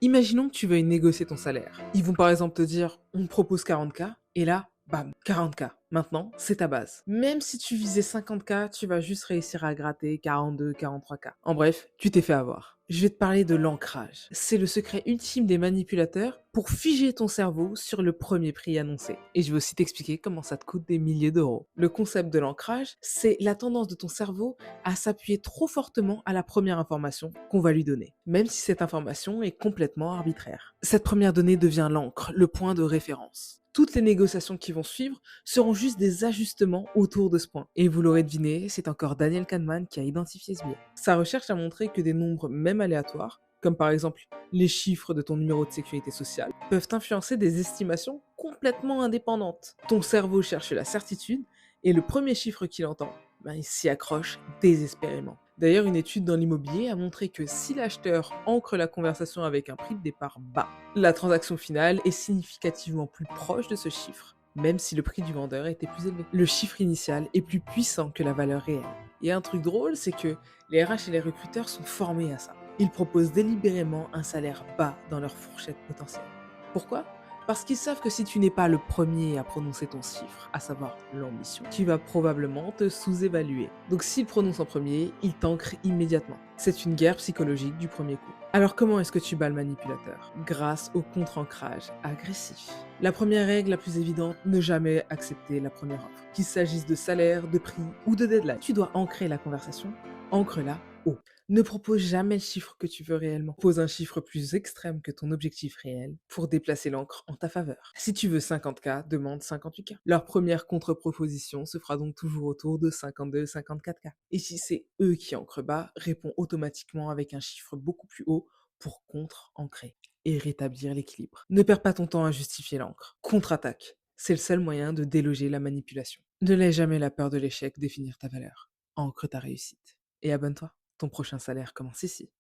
Imaginons que tu veuilles négocier ton salaire. Ils vont par exemple te dire, on te propose 40K, et là, bam, 40K. Maintenant, c'est ta base. Même si tu visais 50K, tu vas juste réussir à gratter 42, 43K. En bref, tu t'es fait avoir. Je vais te parler de l'ancrage. C'est le secret ultime des manipulateurs pour figer ton cerveau sur le premier prix annoncé. Et je vais aussi t'expliquer comment ça te coûte des milliers d'euros. Le concept de l'ancrage, c'est la tendance de ton cerveau à s'appuyer trop fortement à la première information qu'on va lui donner, même si cette information est complètement arbitraire. Cette première donnée devient l'encre, le point de référence. Toutes les négociations qui vont suivre seront juste des ajustements autour de ce point. Et vous l'aurez deviné, c'est encore Daniel Kahneman qui a identifié ce biais. Sa recherche a montré que des nombres même aléatoires, comme par exemple les chiffres de ton numéro de sécurité sociale, peuvent influencer des estimations complètement indépendantes. Ton cerveau cherche la certitude et le premier chiffre qu'il entend, il s'y accroche désespérément. D'ailleurs, une étude dans l'immobilier a montré que si l'acheteur ancre la conversation avec un prix de départ bas, la transaction finale est significativement plus proche de ce chiffre, même si le prix du vendeur était plus élevé. Le chiffre initial est plus puissant que la valeur réelle. Et un truc drôle, c'est que les RH et les recruteurs sont formés à ça. Ils proposent délibérément un salaire bas dans leur fourchette potentielle. Pourquoi? Parce qu'ils savent que si tu n'es pas le premier à prononcer ton chiffre, à savoir l'ambition, tu vas probablement te sous-évaluer. Donc s'il prononce en premier, il t'ancre immédiatement. C'est une guerre psychologique du premier coup. Alors comment est-ce que tu bats le manipulateur? Grâce au contre-ancrage agressif. La première règle la plus évidente, ne jamais accepter la première offre. Qu'il s'agisse de salaire, de prix ou de deadline. Tu dois ancrer la conversation, ancre-la haut. Ne propose jamais le chiffre que tu veux réellement. Pose un chiffre plus extrême que ton objectif réel pour déplacer l'encre en ta faveur. Si tu veux 50K, demande 58K. Leur première contre-proposition se fera donc toujours autour de 52-54K. Et si c'est eux qui ancrent bas, réponds automatiquement avec un chiffre beaucoup plus haut pour contre-ancrer et rétablir l'équilibre. Ne perds pas ton temps à justifier l'encre. Contre-attaque. C'est le seul moyen de déloger la manipulation. Ne laisse jamais la peur de l'échec définir ta valeur. Ancre ta réussite. Et abonne-toi. Ton prochain salaire commence ici.